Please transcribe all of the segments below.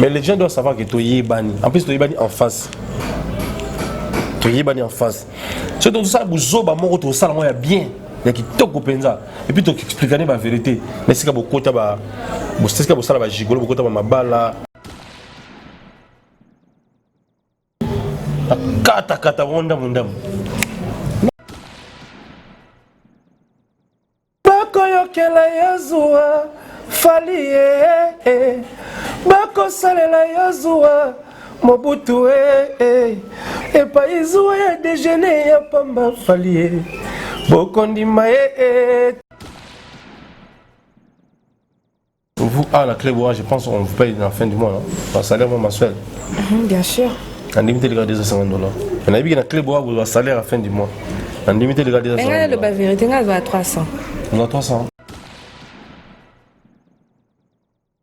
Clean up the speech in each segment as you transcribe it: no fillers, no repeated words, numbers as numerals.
Mais les gens doivent savoir que tu es bani. En plus, tu es bani en face. Tu es bani en face. C'est donc ça, vous avez un ça, il y a bien. Il y a qui toque au penza. Et puis, tu expliques la vérité. Mais c'est que beaucoup de choses, c'est que beaucoup de gigolo, beaucoup de mabala. Kata wonda mundam. Bakoyokela yazua falie. Bakosalela yazua Mobutu et pas izua ya déjeuner ya pamba falie. Bokondima Vous, la clé bois, je pense qu'on vous paye à la fin du mois, non? Par salaire mensuel. Bien sûr. En limité de garder $250. On a vu que la clé bois, vous avez un salaire à la fin du mois. En limité de garder $250. Le bas vérité, on a 300. On a 300.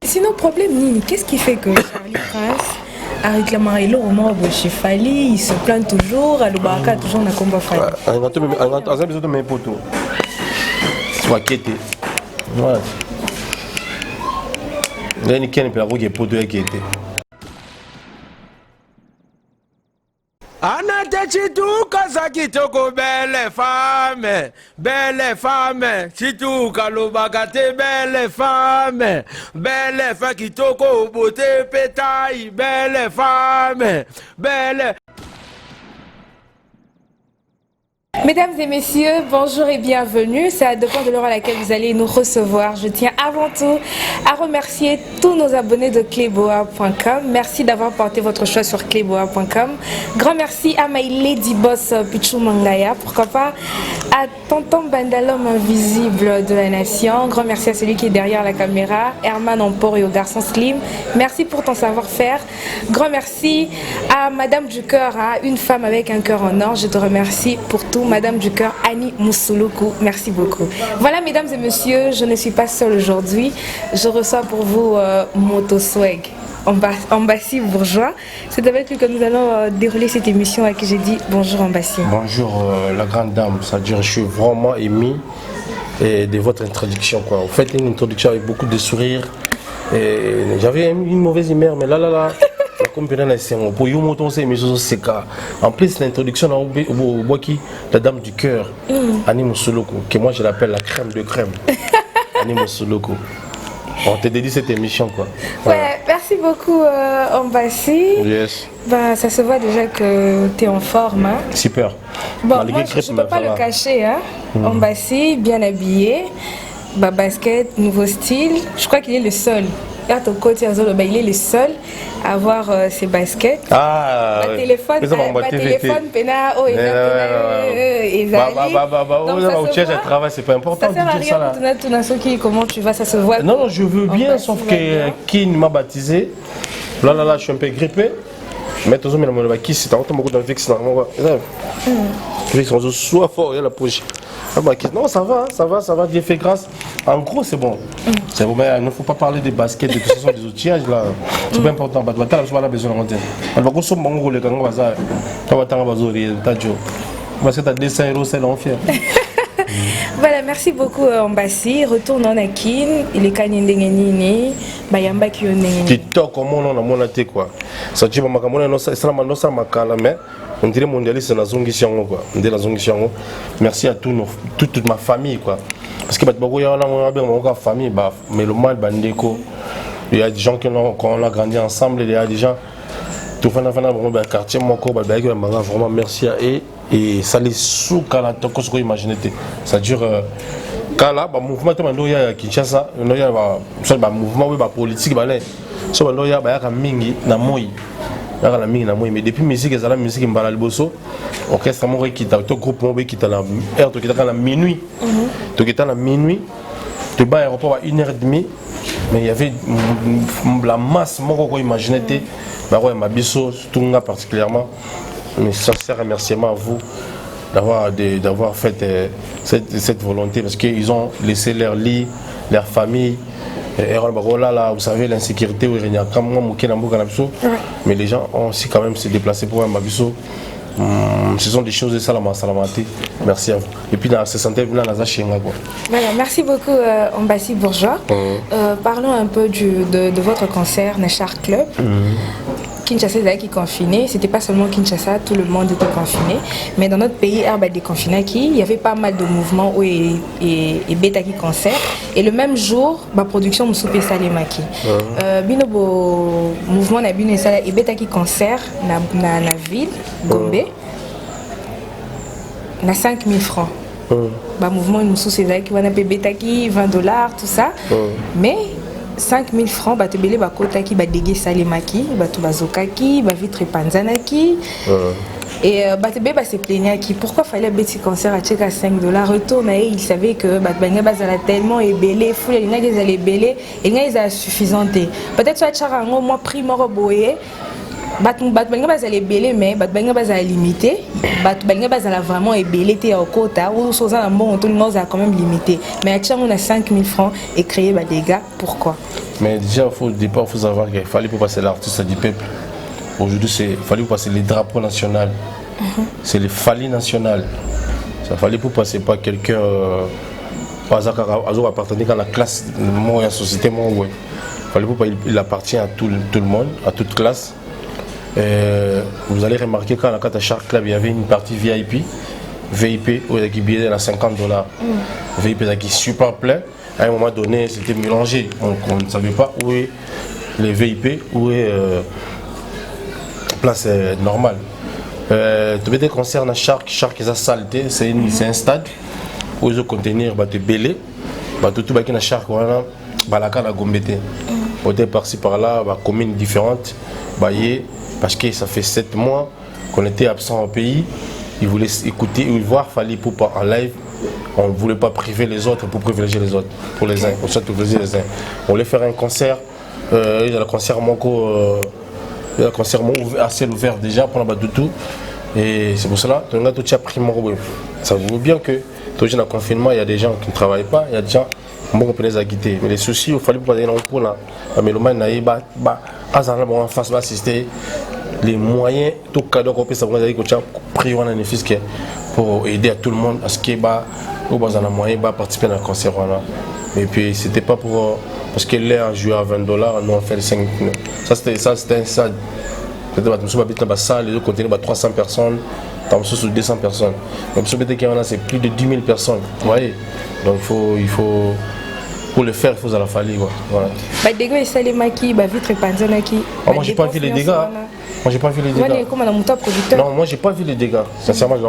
Sinon, problème, Nini, qu'est-ce qui fait que Charlie Prince a réclamé le roman chez Fali, il se plaint toujours, à l'Obaraka, toujours dans le combat Fali. On a besoin de mes potos. Soit quitté. Voilà. Il y a une qui est poteau qui était. Anate chituka za kitoko belle femme, chituka lobakate belle femme kitoko beauté pétaille, belle femme, belle. Mesdames et messieurs, bonjour et bienvenue. C'est à dépend de l'heure à laquelle vous allez nous recevoir. Je tiens avant tout à remercier tous nos abonnés de cléboa.com. Merci d'avoir porté votre choix sur cléboa.com. Grand merci à my lady boss Pichou Mangaya. Pourquoi pas à Tonton Bandalom invisible de la nation. Grand merci à celui qui est derrière la caméra, Herman Ampor et au garçon Slim. Merci pour ton savoir-faire. Grand merci à Madame du Cœur, une femme avec un cœur en or. Je te remercie pour tout. Madame du Cœur, Annie Moussouloukou, merci beaucoup. Voilà, mesdames et messieurs, je ne suis pas seule aujourd'hui. Je reçois pour vous Moto Swag, Ambassi Bourgeois. C'est avec lui que nous allons dérouler cette émission à qui j'ai dit bonjour Ambassi. Bonjour la grande dame, c'est-à-dire je suis vraiment ému de votre introduction. Quoi. Vous faites une introduction avec beaucoup de sourires. J'avais une mauvaise humeur, mais là. En plus, l'introduction la dame du cœur, Annie Moussouloukou, que moi je l'appelle la crème de crème. Annie Moussouloukou. On te dédie cette émission quoi. Voilà. Ouais, merci beaucoup Ambassi. Yes. Bah, ça se voit déjà que tu es en forme. Hein? Super. Bon, moi, je ne peux pas le cacher. Hein? Ambassi, bien habillé, bah, basket, nouveau style. Je crois qu'il est le seul. Là, ton côté, il est le seul à avoir ses baskets. Ah, téléphone, pena, oh, travail, c'est pas important. Ça sert à rien. Comment tu vas, ça se voit. Non, je veux bien, sauf que qui m'a baptisé. Là, je suis un peu grippé. Mais tout le monde qui c'est beaucoup de fixe. Ils sont soit fort, il y a la poche. Non, ça va, Dieu fait grâce. En gros, c'est bon. C'est bon, mais il ne faut pas parler des baskets, de tout ce sont des outillages là. C'est pas important. Tu as besoin de monter. Tu vas consommer mon gros, tu vas parce que tu as 200 €, c'est l'enfer. Voilà, merci beaucoup Ambassi. Retourne en Akin, il est Kanyendengeni, Bayamba Kyonengeni. TikTok, comment on a monté quoi. Ça dit, mais on dirait mondialiste dans la zone quoi. Merci à toute ma famille quoi. Parce que ma famille, mais le mal bandeko. Il y a des gens qui on a grandi ensemble, il y a des gens tout le quartier vraiment merci à eux et ça les sous quand on imagine ça dure quand là mouvement il y a Kinshasa il y a mouvement politique so il y a mingi na moi mais depuis musique et la musique mbala liboso orchestre mo qui ta groupe mo qui ta la heure qui ta la minuit to qui ta la minuit de bas aéroport à 1h30 mais il y avait la masse mo ko imaginer ma biso tunga particulièrement mais sincère remerciement à vous d'avoir fait cette volonté parce qu'ils ont laissé leur lit, leur famille. Là, vous savez, l'insécurité, mais les gens ont aussi quand même se déplacé pour un Mabiso. Ce sont des choses de Salama Salamati. Merci à vous. Et puis dans ce santé, vous n'avez pas. Voilà, merci beaucoup Ombassi Bourgeois. Parlons un peu de votre concert Nechar Club. Kinshasa est confiné, c'était pas seulement Kinshasa, tout le monde était confiné, mais dans notre pays, il y avait pas mal de mouvements où et bêta qui concert, et le même jour, ma production me soupait Salemaki. Binobo mouvement na bino et bêta qui concert na ville Gombe, na 5 000 francs. Bah mouvement nous sous ces qui va na bêta qui $20 tout ça, mais 5 000 francs, bah te belé bah kota qui bah dégué Salemaki, bah tout bazokaki, bah vitre panzanaki. Et bah te belé bah se plaignait qui pourquoi fallait petit concert à check à $5. Retourne et il savait que bah banga bazala tellement et belé fou les gens ils allaient belé et ils allaient suffisante. Peut-être soit charango moi prix mort boyé. Banga bazala belé mais banga bazala limité. Banga bazala vraiment et belé té au quota ou chose à bon tout le monde a quand même limité. Mais à chaque on a 5 000 francs et créer bah des gars pourquoi? Mais déjà au départ il faut savoir qu'il fallait pour passer l'artiste du peuple. Aujourd'hui il fallait pour passer les drapeaux nationaux. C'est les fali national. Ça fallait pour passer pas quelqu'un appartenir à la classe de la société. Il fallait pour il appartient à tout le monde, à toute classe. Vous allez remarquer qu'à la carte Shark Club, il y avait une partie VIP où il y a qui billet à $50. VIP qui est super plein. À un moment donné, c'était mélangé. On ne savait pas où est les VIP, où est place normale. Tu veux des concerts à Shark est saleté, c'est un stade où ils ont contenir des belés. Tout qui est Shark, voilà, la carte à Gombete. On était par-ci par-là, communes différentes. Parce que ça fait 7 mois qu'on était absent au pays. Ils voulaient écouter ou voir, fallait pour pas en live. On ne voulait pas priver les autres pour privilégier les autres, pour les uns, pour privilégier les uns. On voulait faire un concert, il y a le concert à ciel ouvert déjà pour la tout. Et c'est pour cela que tout a pris mon. Ça vaut bien que tout le confinement, il y a des gens qui ne travaillent pas, il y a des gens qui ont les quitter. Mais les soucis, il fallait pas aller pour la mélomane, en face assister les moyens, tout cadeau qu'on peut savoir pris pour aider à tout le monde à ce qui est au moyen participer à un concert. Et puis c'était pas pour parce que l'air a joué à $20, nous on fait 5. C'était un stade. Les autres contenaient 300 personnes, sous 200 personnes. Donc c'est plus de 10 000 personnes. Vous voyez. Donc il faut pour le faire, il faut à la faille. Voilà. Dégâts et Salemaki, vitre panzanaki. Moi j'ai pas vu les dégâts. Moi j'ai pas vu les dégâts. Non, moi j'ai pas vu les dégâts. Sincèrement, je vais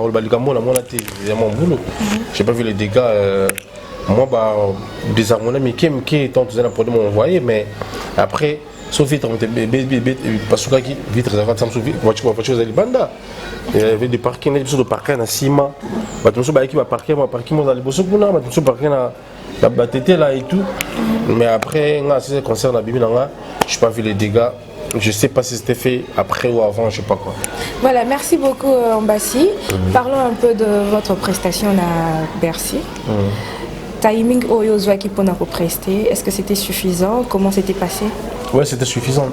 c'est mon boulot. J'ai pas vu les dégâts. Moi désarmonnant mais qui est tant de problème on voyait mais après sauf vitre parce que vitre ça va sous voiture les banda. Il y avait des parkings, des de parking à Sima. Tout ça qui va parquer dans les bosses pour tout ça parking la batété là et tout. Mais après ce concert la Bible je n'ai pas vu les dégâts. Je ne sais pas si c'était fait après ou avant, je ne sais pas quoi. Voilà, merci beaucoup Ombassi. Parlons un peu de votre prestation à Bercy. Timing Oyo qui pour prester, est-ce que c'était suffisant? Comment c'était passé? Ouais, c'était suffisant.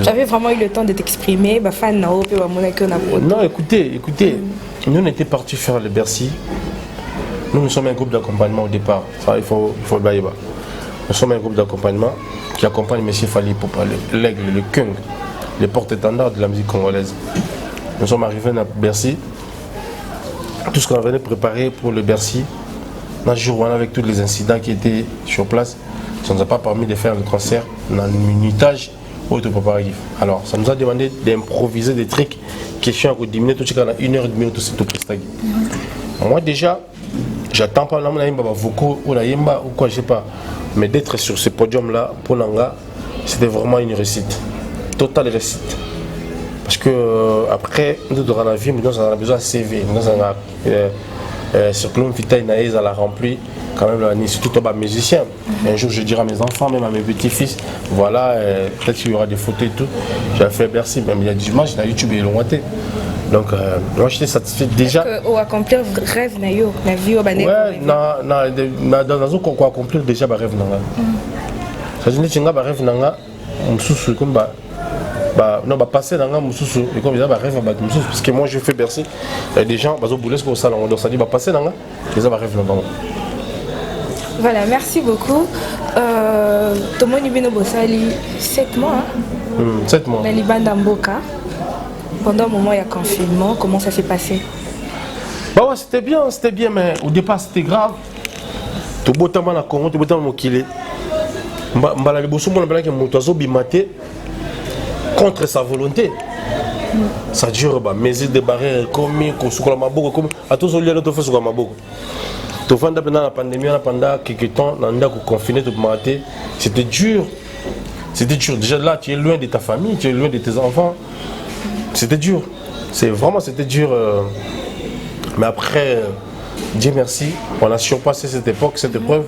J'avais vraiment eu le temps de t'exprimer. Non, écoutez, nous on était partis faire le Bercy. Nous sommes un groupe d'accompagnement au départ. Ça, il faut le bailler. Nous sommes un groupe d'accompagnement qui accompagne M. Fali pour parler, l'aigle, le Kung, les porte-étendards de la musique congolaise. Nous sommes arrivés à Bercy. Tout ce qu'on venait préparer pour le Bercy, dans le jour avec tous les incidents qui étaient sur place, ça ne nous a pas permis de faire le concert dans le minutage autopréparatif. Alors, ça nous a demandé d'improviser des trucs, questions à 10 minutes, tout ce qu'on a 1h30 tout c'est tout. Moi déjà, j'attends pas là, vocaux ou la yemba ou quoi, je sais pas. Mais d'être sur ce podium-là, pour Nanga, c'était vraiment une réussite. Totale réussite. Parce que après, nous dans la vie, nous avons besoin de CV. Nous avons sur Clone Vitaï Naïs à la rempli, quand même, surtout les musiciens. Un jour, je dirai à mes enfants, même à mes petits-fils, voilà, peut-être qu'il y aura des photos et tout. J'ai fait Bercy, même il y a du match, YouTube et l'onté. Donc, moi j'étais satisfait déjà. Ou accomplir rêve, la vie au Bané. Ouais, dans un quoi accomplir déjà le rêve. Ça veut dire que le rêve, non, passer dans un moussou, et comme ils ont rêve à moussou, parce que moi je fais Bercy, des gens, ils ont boulé ce qu'on ça, donc ça dit, passer dans un, ils ont rêve là-bas. Voilà, merci beaucoup. Tout le monde est venu 7 mois. 7 mois. Dans les bandes d'Amboka. Pendant un moment, il y a confinement. Comment ça s'est passé? Bah ouais, c'était bien, mais au départ c'était grave. Tout beau temps, na Congo, tout beau temps, mon kilé. Mbala liboso, mon abelaki moutazo bimate contre sa volonté. Ça dure, bah, mesures de barrières, comme sur la maboko, comme à tous les lieux, nous faisons sur la maboko. Tout le temps, pendant la pandémie, pendant quelques temps, on a confiné, tout maté. C'était dur. C'était dur. Déjà là, tu es loin de ta famille, tu es loin de tes enfants. C'était dur. C'était dur. Mais après, Dieu merci, on a surpassé cette époque, cette épreuve.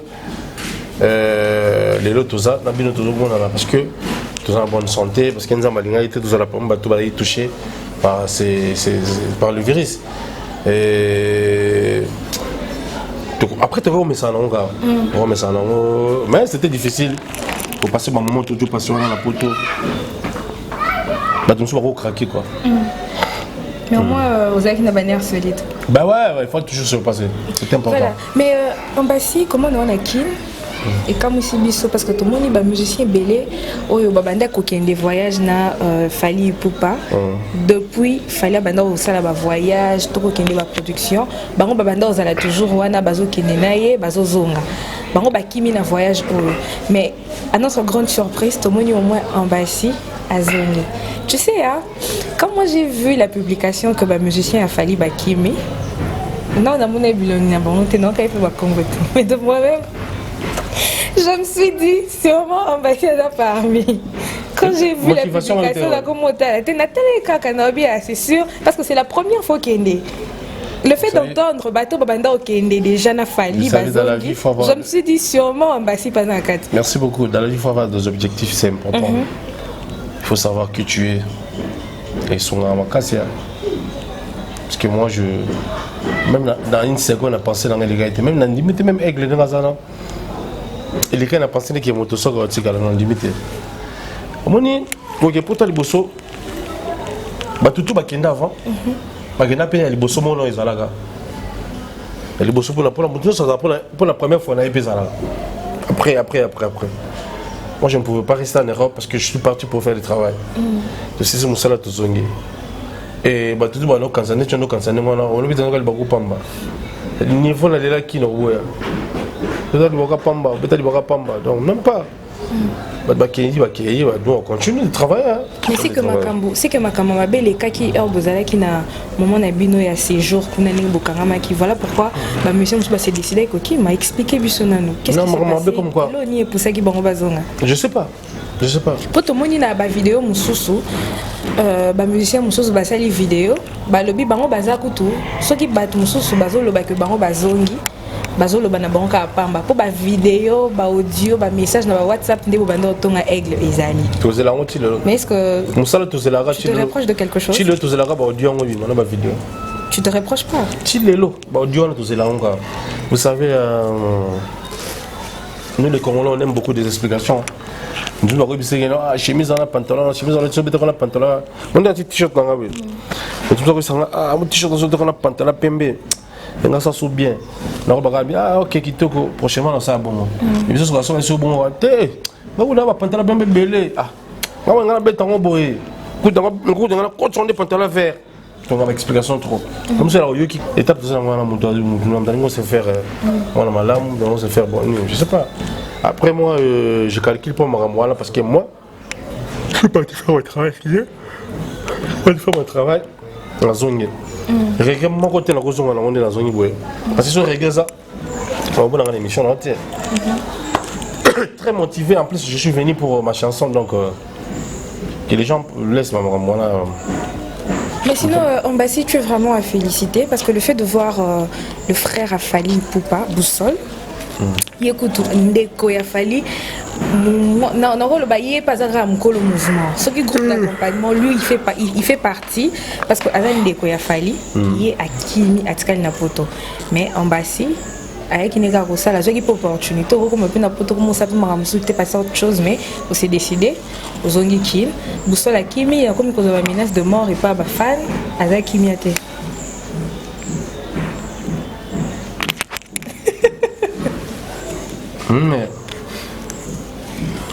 Les lots, tout ça, parce que tout ça en bonne santé, parce que nous avons été touchés par le virus. Et après, tu remets ça en mais c'était difficile. Pour passer mon moment, tout passer dans la poteau. Bah, donc, on va craquer quoi. Mais au moins, vous avez une bannière solide. Bah ouais, il faut toujours se repasser. C'est important. Voilà. Mais en Bassi, comment on a qui? Et comme aussi biso parce que tout le monde est musicien belé, oyo babanda kokende des voyages na Fally Ipupa. Depuis Fally banda au sala ba voyage, to kokende ba production, bango babanda ozala toujours wana bazo kende naye, bazo zonga. Bango bakimi na voyage oyo. Mais à notre grande surprise, tout le monde est au moins en Bassi à zongi. Tu sais hein, quand moi j'ai vu la publication que ba musicien a Fally bakimi, non on a mon biloni na bango te non kay fait ba Congo. Mais de moi-même je me suis dit, sûrement ambassadeur parmi. Quand j'ai vu la publication de la communauté, c'est sûr, parce que c'est la première fois qu'il est. Le fait d'entendre Bateau Babanda Okende déjà n'a Fally, je me suis dit sûrement ambassadeur pendant 4. Merci beaucoup. Dans la vie, il faut avoir des objectifs, c'est important. Il faut savoir qui tu es. Et son amakasi. Parce que moi, même dans une seconde, on a pensé dans l'égalité. Même dans limite, même aigle dans la zone. Et les gens ont pensé que les motos sont limité. Moni, pour toi, les bossos, tout le avant. Bakenda pe les bossos mono ezalaga. Les bossos pour la moto, ça pour la première fois on a épais là. Après. Moi je ne pouvais pas rester en Europe parce que je suis parti pour faire le travail. Je suis mon salaire tout zongi. Et tout le monde quand ça n'est moi on oublie dans le bago pamba. Le niveau là là qui no ouais. Peut-être le bago pamba donc même pas. On continue de travailler. Mais c'est que Makambo m'a belle cas qui est qui na moment na bino ya séjour qu'on a ni bokangama qui voilà pourquoi ma monsieur s'est décidé que m'a expliqué bisonano. Qu'est-ce que c'est comme quoi? Ni pour ça qui bango bazonga. Je sais pas. Pour tout le monde na ba vidéo mususu ba musicien mususu ba sali vidéo ba lobi bango bazakutu soki bat mususu bazolo ba que bango bazongi. Bazolo bana banka pamba pour ba vidéo ba audio ba message na ba WhatsApp ndé banda tonga aigle ezali tozela ngoti lelo mais est-ce que musala tozela ra tu te reproches de quelque chose ti le tozela ra ba audio ngo bino na ba vidéo tu te reproches pas ti lelo ba audio na tozela ngo vous savez nous les Congolais on aime beaucoup des explications nous va rebisser chemise en pantalon chemise en tsobeta na pantalon on a un t-shirt na ngabe tout ça que ça un t-shirt dans pantalon pembe on ça sous bien ok kitoko prochainement ça bon et bien sûr ça c'est bon té ba on a pantalon bien belé ah ba on a betango boy coup on a coton de pantalon vert donc avec explication trop comme ça là yoki étape de ça on a monté on se faire on a malam on se faire bon je sais pas après moi je calcule pas moi parce que moi je suis parti faire mon travail la zone regret mon côté la raison on est dans zone boy parce que ce regret ça on va dans l'émission là très motivé en plus je suis venu pour ma chanson donc que les gens laissent moi là. Mais sinon Ambassi tu es vraiment à féliciter parce que le fait de voir le frère à Fally Ipupa Boussole écoute ndeko ya Fally non rôle ba yé pas à mkolo mouvement ce qui groupe d'accompagnement lui il fait partie parce que avec ndeko ya Fally yé akimi atikali na poto mais Ambassi avec une égard au ça, là, j'ai pas opportunité. Comme on a pas comment ça peut m'amener passer autre chose, mais on s'est décidé. Aux ongi kill, boussole la kimi, comme cause de la menace de mort et pas ma fan, avec kimi a été. Mais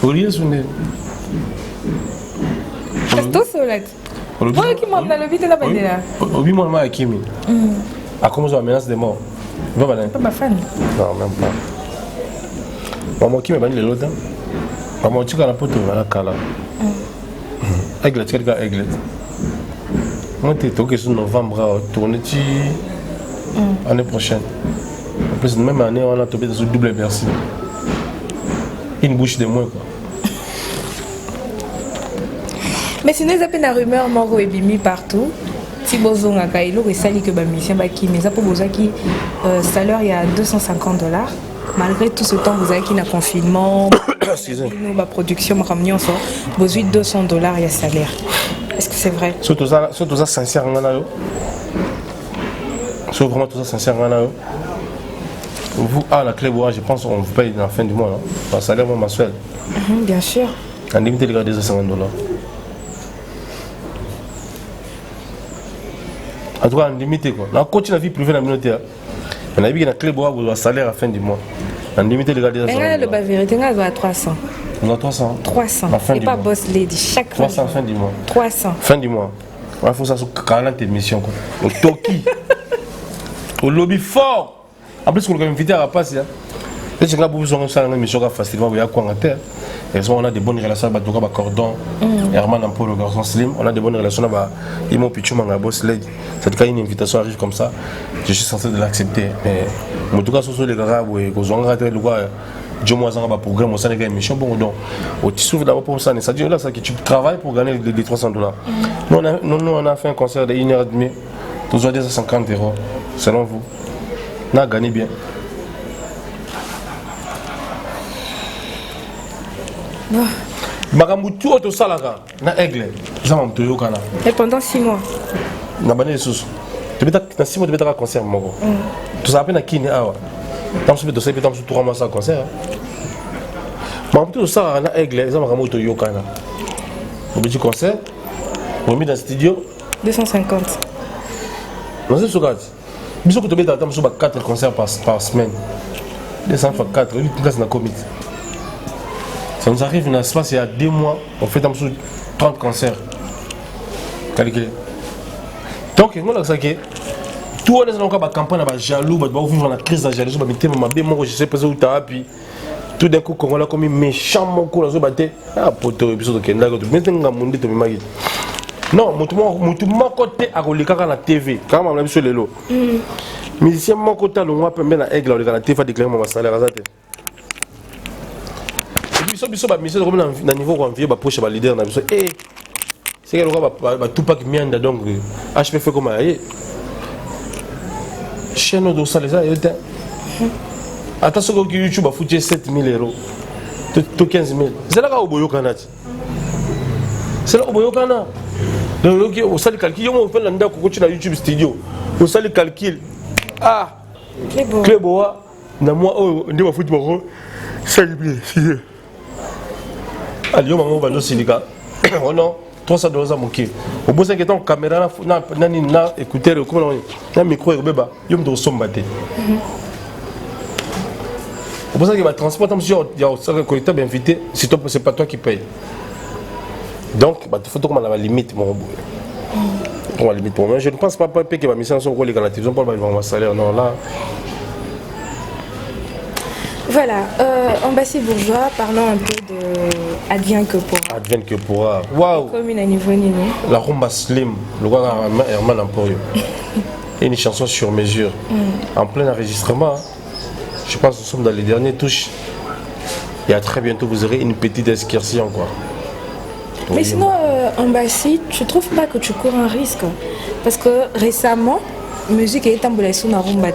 Olivier Soundé. Tout seul. Moi qui m'a dans le vide de la bandera. Oui, moi, ma kimi. À cause de la menace de mort. Pas ma fan. Non, même pas. Maman qui m'a banni l'autre. Maman tu as la pote à la cala. Aigle, tu as aigle. Moi, tu es toqué sur novembre, tourné l'année prochaine. En plus, même année, on a tombé sur double version. Une bouche de moins, quoi. Mais sinon, il y a une rumeur mort et bimi partout. Si vous avez un caillou et sali que mission baki, mais ça pour vous qui salaire il y a $250. Malgré tout ce temps, vous avez qui n'a confinement, la production, ma réunion, vous avez $200 il y a salaire. Est-ce que c'est vrai? Surtout ça sincère, c'est vraiment tout ça sincère. Vous, à la clé, je pense qu'on vous paye à la fin du mois. Le salaire mensuel. Bien sûr. En limite, il y a $250. En tout cas, en limité quoi. On continue la vie privée dans la communauté. On a vu qu'il y a un clé bois, vous avez un salaire à la fin du mois. En limité, les gars, des $200. Le bas vérité, on a 300. On a 300. 300. Et pas boss lady, chaque fois. 300 fin du mois. 300. Fin du mois. Il faut ça sur 40 émissions. Au Toki. Au lobby fort. En plus, on a invité à la passe. Les gens qui ont une émission facilement, il y a quoi en terre. Et on a des bonnes relations avec Badoka Cordon, Herman Ampolo, le garçon Slim. On a des bonnes relations avec Imo Pichou, Manga Boss Lady. C'est quand une invitation arrive comme ça, je suis censé de l'accepter. Mais en tout cas, ce sont les gars qui ont raté le gars. Je moi un programme, ça n'est émission. Bon, donc, tu souffres d'abord pour ça. Ça dit là, que tu travailles pour gagner les $300. Nous, on a fait un concert de 1h30, tous à €250. Selon vous, on a gagné bien. Makambu tout auto salaga na aigle zama mtoyo kana et pendant 6 mois na bane sous tu beta na 6 mois tu beta concert moko tu ça na kini awa tam so beto sepe tam so 3 mois ça concert makambu tout salaga na aigle zama makambu toyo kana au petit concert on mis dans studio 250 non c'est ce gars biso ko to beta tam so ba 4 concerts par semaine 200 fois 4 8 place na comité. Ça nous arrive, il y a il y a 2 mois, on fait 30 concerts. Calculé. Donc, nous avons dit tout le monde a une campagne de jaloux, on vivre la crise de jalousie, je sais pas où tu as puis tout d'un coup, on a comme un méchant moko, on a dit ah, pour te épisode de Kenda, non, mon côté à la TV, quand on a vu sur les lots. Mais si mon côté, on a permis à Aigle, on a déclaré mon salaire. Biso ba mission comme na niveau ko envier ba proche ba leader na biso c'est que le gars ba tout pas qui mianda donc HP fait comme aye chaîne de ça les a été attention que YouTube a foutu 7 000 €, tout 15 000. C'est là que Oboyo Kanati. C'est là Oboyo Kana. Donc au sali calcul, on fait l'anda ko na YouTube studio. Au sali calcul. Ah. Cléboa na moi on va foutu bako 5 000. Allez, on va nous dire oh non, $300 à mon kit. Au bout de caméra, na écouteur, na micro, il y a un sombaté. Au bout de transport, il y a un collecteur invité, c'est pas toi qui paye. Donc, il faut que la limite, mon limite pour moi. Je ne pense pas que ma mission soit les télévision pour mon salaire. Non, là. Voilà, Ambassi Bourgeois, parlons un peu de Advient que pourra. Advient que pourra. Waouh! Commune à niveau Nino. La rumba slim, le gars Herman Emporio. Et une chanson sur mesure. En plein enregistrement. Je pense que nous sommes dans les dernières touches. Et à très bientôt, vous aurez une petite excursion, quoi. Mais oui. Sinon, Ambassi, tu ne trouves pas que tu cours un risque? Parce que récemment, musique est tamboulée sur la rumba.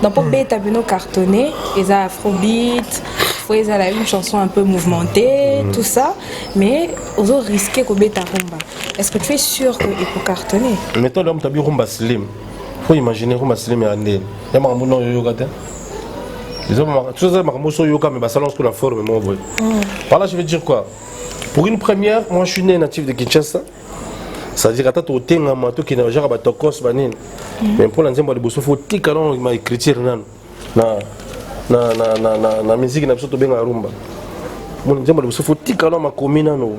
Donc pour Beta Beno cartonné, ils ont afrobeat, ils ont une chanson un peu mouvementée, tout ça, mais ils ont risqué que Beta rumba. Est-ce que tu es sûr qu'il peut cartonner? Mais toi, l'homme, tu as vu rumba slim. Il faut imaginer rumba slim et andé. Il y a un monde yoga. Tout ça, mais ça lance pour la forme. Par là, je veux dire quoi? Pour une première, moi je suis né natif de Kinshasa. C'est-à-dire que tu as été un matou qui n'a jamais été cos banin. Mais pour l'instant, il faut que tu écriture na musique na biso benga rumba. Mon nzembo il faut que ma commune no.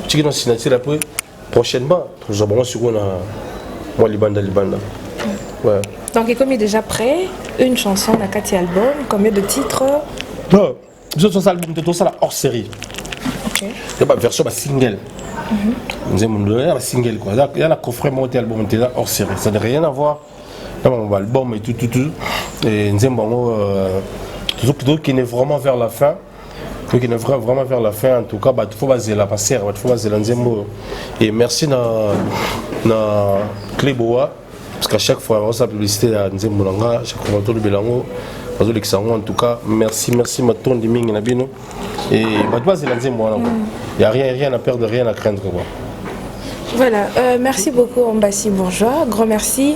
Tu qui signature après prochainement, nous avons sur moi libanda. Ouais. Donc, comme il est déjà prêt, une chanson dans 4 albums, combien de titres? Non, c'est album de tout ça hors série. OK. Il y a une version single. Il y a un single quoi. Il y a un coffret monté album hors série. Ça n'a rien à voir avec l'album et tout. Et nous avons tout qui est vraiment vers la fin. Qui est vraiment vers la fin. En tout cas, il faut baser la passer, il faut baser l'ensemble. Et merci na Cléboa parce qu'à chaque fois on sa publicité à Nzembo Langa, chaque fois on belango, en tout cas merci ma tonne de mingi na bino et baser l'ensemble il y a rien à perdre, rien à craindre quoi. Voilà, merci beaucoup Ombassi Bourgeois, grand merci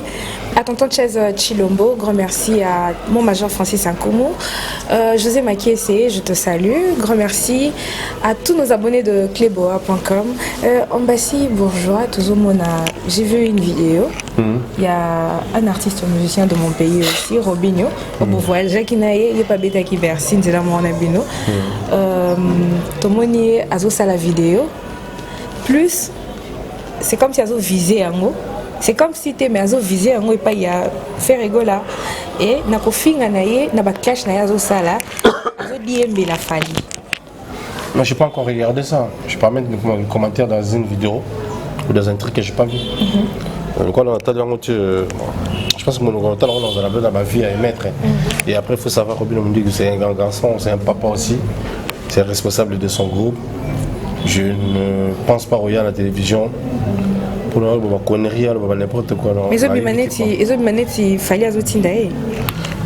à tonton Chaise Chilombo, grand merci à mon major Francis Nkomo, José Makiese, je te salue, grand merci à tous nos abonnés de cléboa.com. Ombassi Bourgeois, j'ai vu une vidéo, il y a un artiste musicien de mon pays aussi, Robinho, vous voyez, Jacques Naye, il n'est pas bêta qui verse, c'est la mon abino, Tomoni Azosa la vidéo, plus c'est comme si Azo visait un mot. C'est comme si tu as visé un mot et pas y a fait rigola. Et na kofinga naie na ba cash na Azo sala. Azo diembe la fali. Moi je n'ai pas encore regardé ça. Je peux mettre des commentaires dans une vidéo ou dans un truc que je n'ai pas vu. Je pense que mon temps dans ma vie à émettre. Et après il faut savoir que c'est un grand garçon, c'est un papa aussi. C'est responsable de son groupe. Je ne pense pas regarder la télévision pour ne pas connaître n'importe quoi. Mais les autres manettes, il fallait à Zotinda.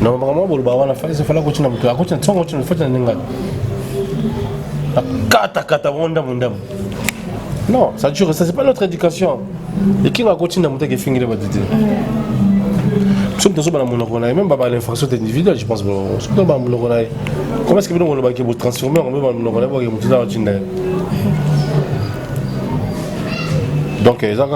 Non, vraiment, il fallait continuer à non, ça dure, ça c'est pas notre éducation. Et qui va continuer à monter que finir les bâtiments. Même pas l'infraction individuelle, je pense. Comment est-ce que vous allez transformer en donc ils ont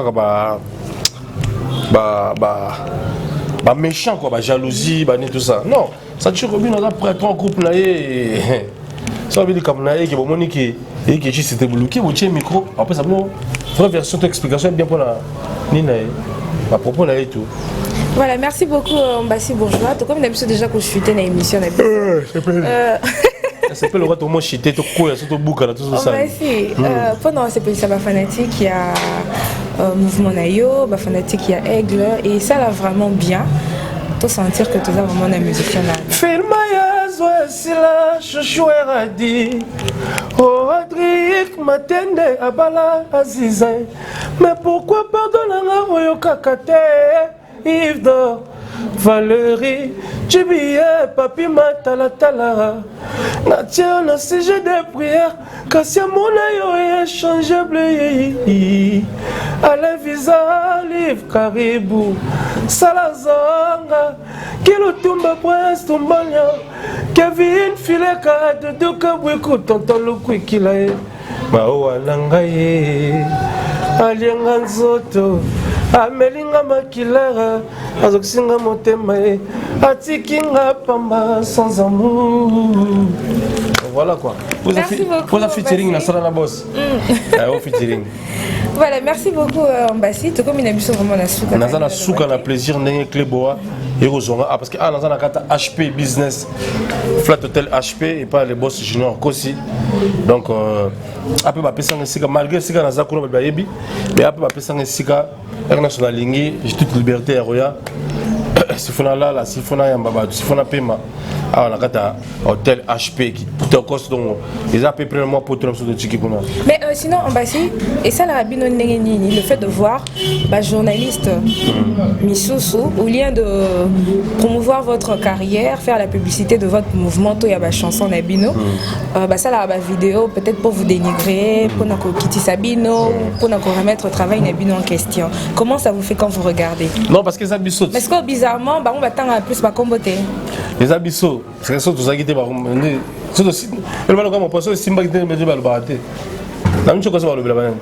méchant quoi, jalousie, tout ça. Non, ça tue Robin on a près trois groupes là et ça veut dire comme là qui bon qui c'était bloqué, vous tiens micro. Après ça bon, faut version d'explication bien pour la Nina à propos là et tout. Voilà, merci beaucoup Ombassi Bourgeois. Comme d'habitude déjà que je suis dans l'émission ça s'appelle le roi Tomo Chité, tout quoi, tout bouca, tout ça. Pendant ces pays, ça va fanatique, il y a Mouvement Nayo, fanatique, il y a Aigle, et ça là vraiment bien. Tu sentir que tu as vraiment la musique là. Filmayazo sila chouchouera di. Oh Adric Matende abala Aziza. Mais pourquoi pardonner Oyo Kakate Yves d'Or Valérie, Tchibiye, Papi Matalatala. Natia, on a sujet de prière, Kassia Monayo est échangeable. Alain Visa, Livre Caribou, Salazanga, Kilotumba Prince Tumbanya, Kevin Fileka, de Dukabuiku, Tonton Lukwikila, Maoua Nangaye, Alianganzoto. Amelinga makilara, azoxinga motema, atikinga pamba sans amour. Voilà quoi. Vous avez featuring na sala na boss. Featuring. Voilà, merci beaucoup Ombassi. Tout comme il a vu vraiment la souka. Nazana souka na plaisir n'engue Cléboa et Rosonga parce que nazana kata HP business, flat hotel HP et pas les boss junior aussi. Donc après ma personne sika malgré sika na zakuna ba yebi, mais après ma personne sika international lingi, j'ai toute liberté à Roya. Si on a là, si on a Yambaba, si on a Pema, on a hôtel HP qui te coste donc ils ont à peu près le mois pour tout le monde. Mais sinon, Ombassi, et ça, la le fait de voir journaliste Missoussou, au lieu de promouvoir votre carrière, faire la publicité de votre mouvement, il y a la chanson Nabino, ça, la vidéo, peut-être pour vous dénigrer, pour quitter Sabino, pour remettre le travail Nabino en question. Comment ça vous fait quand vous regardez? Non, parce que ça bissaute. Parce que bizarrement, on va attendre plus ma comboté. Les abyssos, c'est ça tout ça qui était par c'est aussi le ballon comme poisson simba qui était mais le baraté la même chose que ça le ballon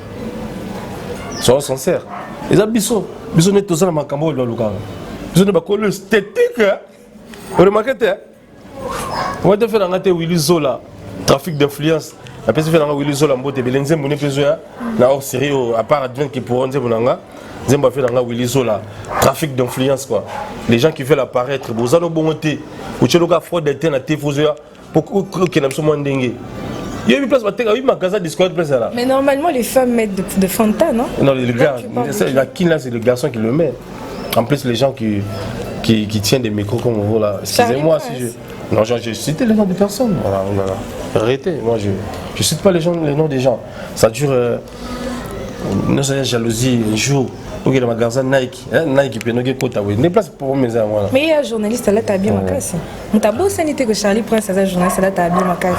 sois sincère les abyssos bisous net tout ça dans ma cambo le local bisous ne pas coller esthétique on remarque on va te faire un Willy Zola trafic d'influence la personne fait un Willy Zola mbote belenze mboné pesoya na hors série à part advent qui pour nze bonanga Zemba fait dans Willy Zola, trafic d'influence quoi. Les gens qui veulent apparaître, vous allez bonté, vous avez le fraude d'être na téfozoya pour que nous sommes dengue. Il y a une place oui ma casa discord place là. Mais normalement les femmes mettent de Fanta, non? Non, les gars, là c'est le garçon qui le met. En plus les gens qui tiennent des micros comme vous là. Excusez-moi si je non, j'ai cité les noms des personnes. Voilà. Arrêtez, moi je cite pas les noms des gens. Ça dure nous avons jalousie un jour. Ok, le magasin Nike, Nike puis nous qui côté oui. Ne place pour mes amis voilà. Mais il y a un journaliste là, t'as bien ma casse. On t'a beau sanité que Charlie Prince, un journaliste là, t'as bien ma casse.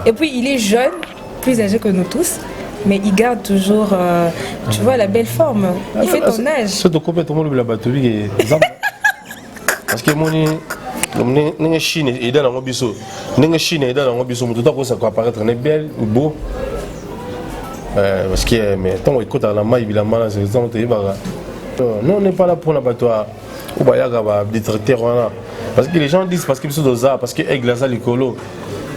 Et puis il est jeune, plus âgé que nous tous, mais il garde toujours, tu vois, la belle forme. Il fait ton âge. C'est de complètement le batterie parce que mon n'est Chine et dans le biseau, n'est Chine et dans le biseau, tout à coup ça peut apparaître belle, beau. Parce que mais tant écoute à la maille évidemment c'est ça on te dit non on n'est pas là pour l'abattoir ou bah y a des traités parce que les gens disent parce qu'ils sont dans ça parce que aigle ça l'écolo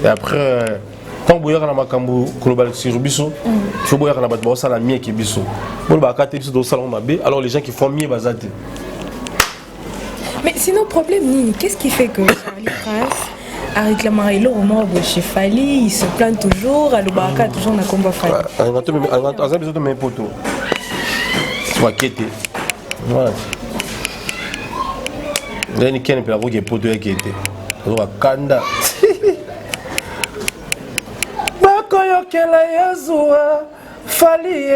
et après quand vous y a la macambo global sur biso il faut boire la battoir ça la mieux qui biso bon bah quand tu es dans salon mabé alors les gens qui font mieux basate. Mais sinon problème Nini, qu'est-ce qui fait que Charlie Prince avec la Marilo au moins chez Fali, il se plaint toujours, à l'Obaraka toujours na combat Fali. On a besoin de mes potos. Soit quêter. Voilà. Il y a une qui peut avoir des potos qui étaient. On va kanda. Bakoyo kela yazua Fali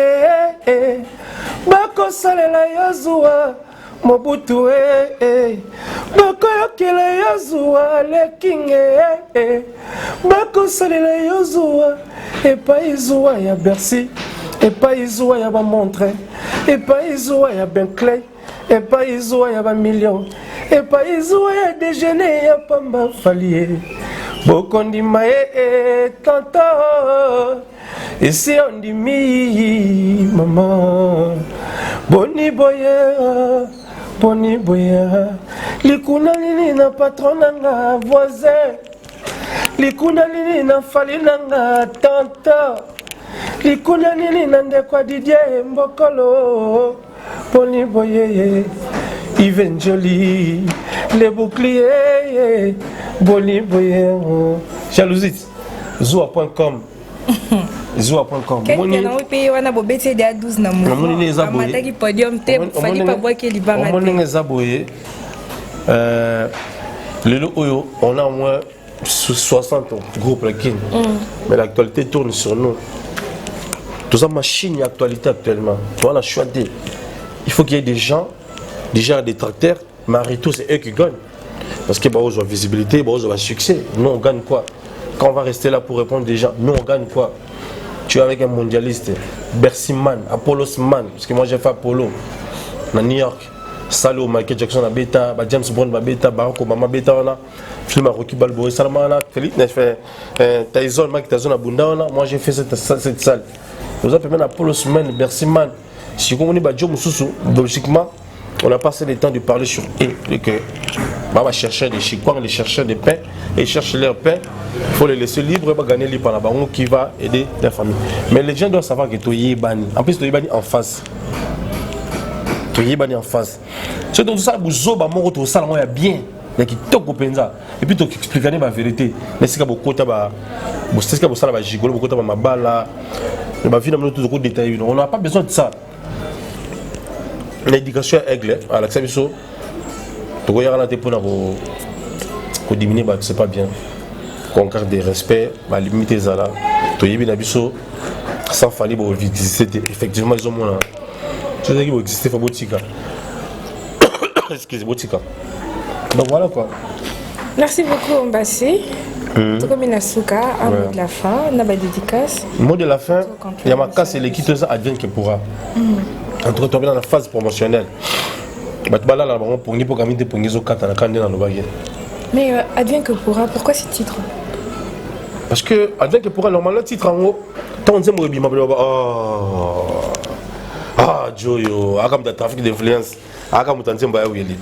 bako salela yazua Mobutu Bakoyo kela yazua lekinge Bako salela yazua Epa izua ya Bercy Epa izua ya ba montre Epa izua ya Bentley Epa izua ya ba million Epa izua ya déjeuner ya Pamba Fali Bokondi mae tanto Ici on dit mi maman Boni boya Likuna nini na patron nanga voisin Likuna nini na Fali nanga tante Likuna nini na ndekwa Didier Mbokolo Boni boye Yves Jolie Les boucliers Boni boye Jalousie Zoa.com Zoa.com. Quelqu'un a payé on a bobété de 12 na mo. On est abonné. Amata ki podium te fallait pas boire que libanga. On est abonné. On a au moins 60 groupes là qui. Mais l'actualité tourne sur nous. Tout ça machine actualité actuellement. Tu vois la choisir. Il faut qu'il y ait des gens, déjà des tracteurs, Marito c'est eux qui gagnent. Parce que bah ils ont visibilité, bah ils ont succès. Nous on gagne quoi? Quand on va rester là pour répondre des gens, nous on gagne quoi? Tu es avec un mondialiste, Bercy Man, Apollos Man, parce que moi j'ai fait Apollo, à New York, Salo, Michael Jackson, Beta, James Brown, Beta, Barack Obama, Beta, film à Rocky Balboa, Salman, Félix, Tyson, Mike Tyson, Abunda, moi j'ai fait cette salle. Vous avez même Apollos Man, Bercy Man, si vous connaissez Joe Moussou, logiquement, on a passé le temps de parler sur eux, que Baba cherchait des chikwang, les chercheurs de pain, et ils cherchent leur pain, il faut les laisser libres et gagner libre par la baron qui va aider la famille. Mais les gens doivent savoir que tu es banni. En plus, tu es banni en face. Tu es banni en face. C'est donc ça, vous avez mon retour, ça, il y a bien. Il y a qui toque au penza. Et puis, tu expliques la vérité. Mais c'est que beaucoup de c'est que ça va gigoler, beaucoup de ma balle, ma vie, tout détaillé. On n'a pas besoin de ça. L'éducation est aigle, à l'acceptation. Tu regardes pour diminuer, c'est pas bien. Qu'on garde des respects, limiter ça là. Tu y es sans faillir pour exister. Effectivement, ils ont moins. Tu sais qu'ils vont exister, il faut botika. Excusez-moi, botika. Donc voilà quoi. Merci beaucoup, Mbassé. Tout comme une asuka, un mot de la fin, on a ma dédicace. Mot de la fin, il y a ma casse et l'équipe advienne qui pourra. Entre tomber dans la phase promotionnelle. Batbala là, pour ni pour caminer pour nizo kata na kande na lobage. Mais advienne que pourra, pourquoi ce titre? Parce que advienne que pourra, normalement, le titre en haut, tant on dit ah, Joyo, ah, comme de trafic d'influence, ah, comme on dit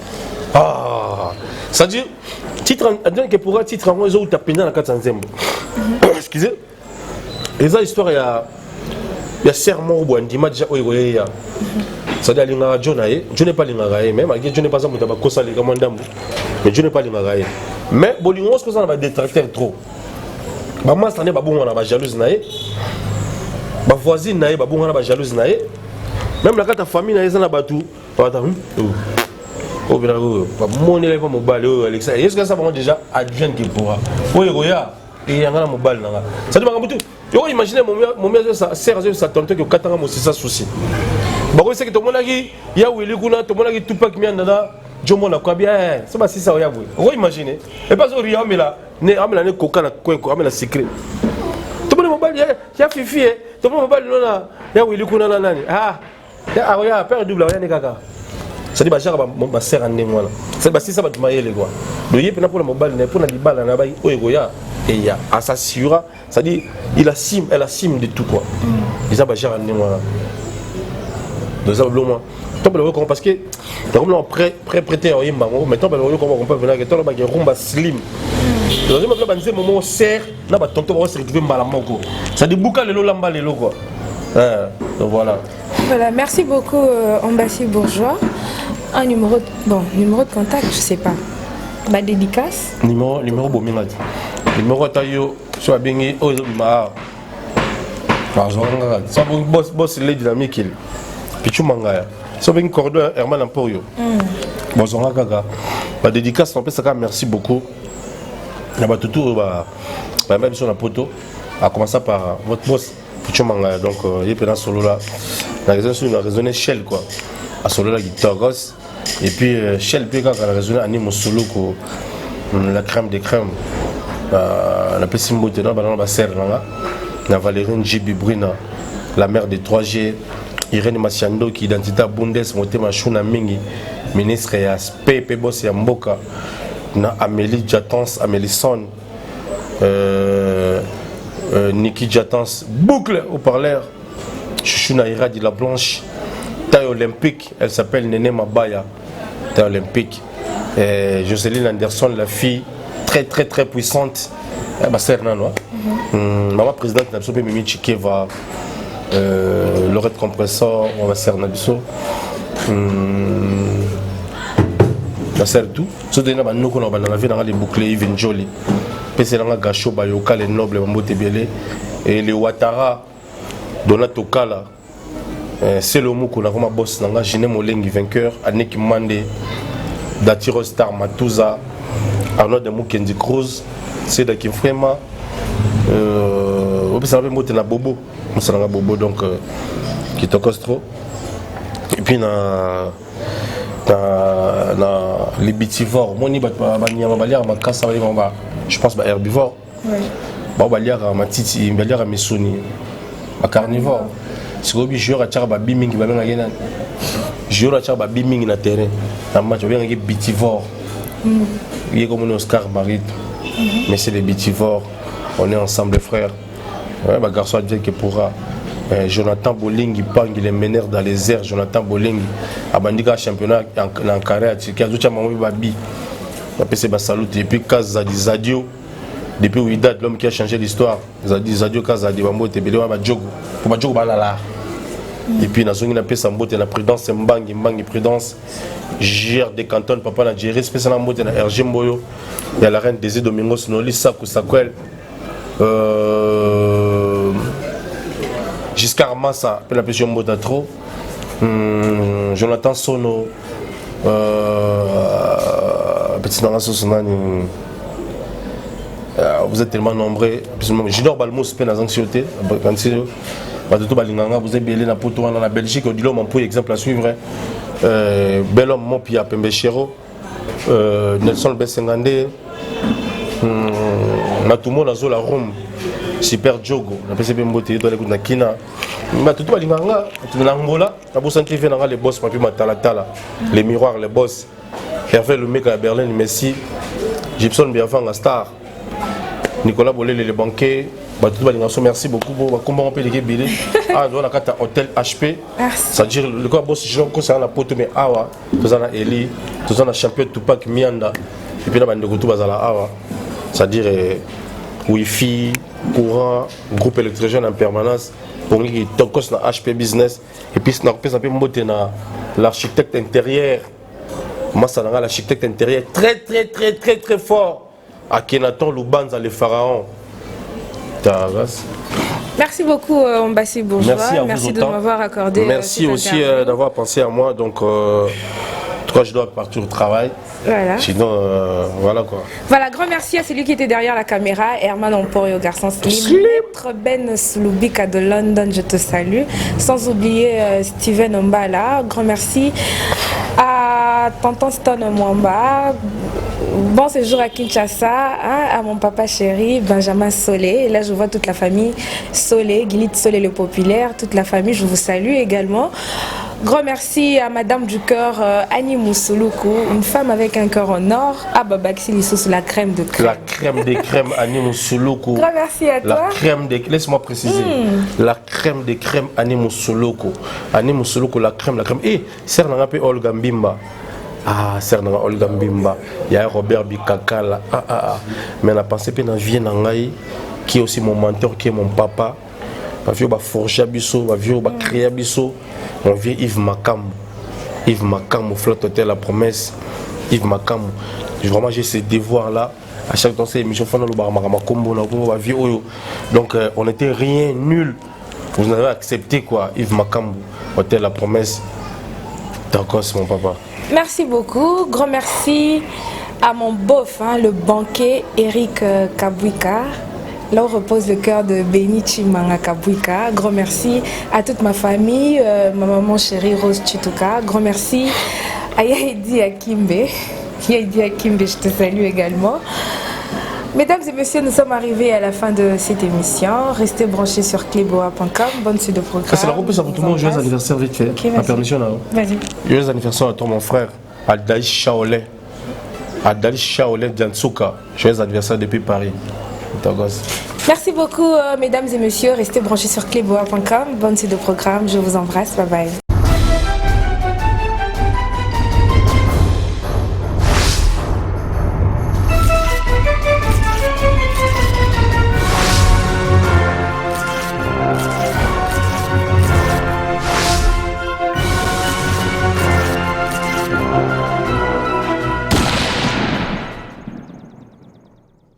ah, c'est-à-dire, titre advienne que pourra, titre en haut, ils ont tapé dans la 400e. Excusez, et ça, l'histoire, il y a serment au bois, un dimanche, c'est-à-dire, John n'est pas l'ingaraï, même, John n'est pas ça, mais John n'est pas l'ingaraï. Mais, Bolingo, ce que ça va détracter trop. Maman, ça n'est pas bon, on a jalouse, ma voisine, on a jalouse, même la carte famille, on a battu. Oh, bien, mon élève, mon bal, Alexa. Est-ce que ça va déjà advienne qui pourra? Oui, regarde, et il y a un mobile. Ça dit, imaginez mon mère, ça sert à sa tante qui a 4 ans, c'est ça souci. Bah, c'est que tout le monde a dit, il y a Willy Gouna, tout le monde a dit, tout pas qui m'a dit, je m'en ai bien, c'est pas si ça, vous imaginez. Et pas au Rio, mais là, ne amène la coca, amène la secret. Tout le monde m'a dit, il y a Fifi, tout le monde m'a dit, il y a Willy Gouna, ah, il y a père double, il y a des gaga. Ça dit, bah, j'ai ma sœur en némoine. C'est si ça va te mailler les gars. Le yé, pour le mobile, pour la libale, on a baillé, et il y a, à sa sura, ça dit, elle a cime de tout quoi. Ils ont bâché en némoine. Donc ça va bien moi. Parce que comme on prêté au yimba, maintenant on peut venir que toi là rumba slim. Donc je me dis que moment serre, na ba tonto va se retrouver malamoko. Ça dit bouka le lamba le quoi. Donc voilà. Voilà, merci beaucoup Ambassi Bourgeois. Un numéro de contact, je sais pas. Ma dédicace. Numéro bomingat. Numéro tayo soit bengi ozoma. Ça boss les dynamique. Pichu mangaya. So ben cordon Herman Emporio. Bonjour kaka. Ma dédicace en plus ça merci beaucoup. Na ba tout même sur la poto a commencé par votre boss Pichu mangaya donc il est dans solo là. La raison sur une raison Shell quoi. À solo la guitare gosse et puis Shell puis quand la raison anime solo ko la crème des crèmes. La petite motte dans ba serre là. Na Valérine Jibi Brina la mère des 3G. Irène Masiando qui identité Bundes Motema Shuna Mingi ministre ya Pepe Boss ya Mboka na Amélie Jatans Amélisson Niki Jatans boucle au parleur Chouchouna Iradi la Blanche taille olympique elle s'appelle Néné Mabaya taille olympique Jocelyne Anderson la fille très très très puissante ma sœur Nano maman présidente Napsope Mimi Chikeva Lorette Compressor, on va servir Nabiso. Ça sert tout. Ce dernier, nous qu'on a dans la vie, dans les boucliers, ils viennent jolis. Puis c'est dans la Gacho, Bayoka, les nobles, Mambote Belé. Et les Ouattara, Donato Kala. C'est le mot qu'on a comme boss. Dans la Gine Molengi, vainqueur. Annick Mandé, Datiro Star Matouza. Arnaud de Moukendi Cruz. C'est de Kimfrema. On peut savoir que c'est Bobo. C'est un bobo donc qui te cause trop. Et puis les bitivores, moi je pense que herbivore. Ma titi, ma mesoni, ma carnivore. C'est que je vais faire biming, je vais faire biming na terrain. Na match, je vais faire bitivore. Il est comme un Oscar Marit, mais c'est des bitivores. On est ensemble frères. Ouais, bah garçon a dit que pourra. Jonathan Boling, il parle, il est meneur dans les airs. Jonathan Boling, a bandika championnat en carré, qui a tout championnat babi. C'est salut. Et puis Kazadi Zadio, depuis où il date, l'homme qui a changé l'histoire. Zadio Kazadi, Bambo, Tebele, Bajogo, pour Bajogo Balala. Et puis dans son appel Sambote, la prudence, Mbangi prudence. Gère des cantons, papa n'a géré spécialement dans RG Mboyo. Il y a la reine Désir Domingos, Noli Sakou Sakwel. Giscard Massa, la pression Mbota trop. Jonathan Sono, petit dans la sauce. Vous êtes tellement nombreux. Junior Balmous, peine à anxiété. Vous êtes bien dans la Belgique. On dit l'homme, pour exemple à suivre. Bel homme, mon pia Pembechero. Nelson Bessengande. Natumo na zola Rome super jogo na PCB mbote doit écouter na kina mais tout balinganga na Angola na bossa TV na les boss papi matala tala les miroirs les boss Hervé le mec à Berlin Messi Gibson Biafanga Star, Nicolas Bolé le banquier, merci beaucoup pour comment on peut les billets. Ah, on a un hôtel HP. C'est-à-dire le corps boss je concerne la pote mais awa, tous en a Eli, tous en a champion Tupac Mianda et puis là bande de tout bazala awa. C'est-à-dire wifi, courant, groupe électrogène en permanence pour qui tokos na HP business et puis na pesa pe mbote na l'architecte intérieur. Moi ça na l'architecte intérieur très fort. À Kenaton Lubanza le pharaon. Merci beaucoup Mbassi Bourgeois, merci de m'avoir accordé. Merci aussi d'avoir pensé à moi. Donc, toi, je dois partir au travail. Voilà. Sinon, voilà quoi. Voilà, grand merci à celui qui était derrière la caméra, Herman Emporio, garçon slim. Maître Ben Sloubika de London, je te salue. Sans oublier Steven Ombala. Grand merci à Tonton Stone Mwamba. Bon séjour à Kinshasa, hein, à mon papa chéri Benjamin Solé. Et là je vois toute la famille Solé, Guilit Solé le populaire, toute la famille, je vous salue également. Grand merci à Madame du cœur Annie Moussouloukou, une femme avec un cœur en or. Ah Babaxi Lissous, la crème de crème. La crème des crèmes Annie Moussouloukou. Grand merci à toi. La crème des... Laisse-moi préciser. La crème des crèmes Annie Moussouloukou. Annie Moussouloukou, la crème. Eh, c'est un peu Olga Mbimba. Ah, c'est un Olga Mbimba. Il y a Robert Bikaka là. Mais la pensée que dans vie Nangaï, qui est aussi mon mentor, qui est mon papa. Ma vie va forger Bisso, ma vie va créer Bisso. Mon vieux Yves Makam. Yves Makam, Flotte Hôtel La Promesse. Yves Makam. Vraiment, j'ai ces devoirs-là. À chaque temps, c'est émission. Donc, on n'était rien, nul. Vous avez accepté quoi, Yves Makam, Hôtel La Promesse. D'accord, c'est mon papa. Merci beaucoup. Grand merci à mon beauf, hein, le banquier Eric Kabouika. Là où repose le cœur de Benichi Manga Kabouika. Grand merci à toute ma famille, ma maman chérie Rose Chituka. Grand merci à Yaidi Akimbe. Yaidi Akimbe, je te salue également. Mesdames et messieurs, nous sommes arrivés à la fin de cette émission. Restez branchés sur cleboa.com. Bonne suite de programme. C'est la reprise à tout le monde. Joyeux anniversaire vite fait. Okay, ma permission là. Vas-y. Joyeux anniversaire à toi mon frère. Adali Shaolé. Adali Shaolé Diansuka. Joyeux anniversaire depuis Paris. Merci beaucoup mesdames et messieurs. Restez branchés sur cleboa.com. Bonne suite de programme. Je vous embrasse. Bye bye.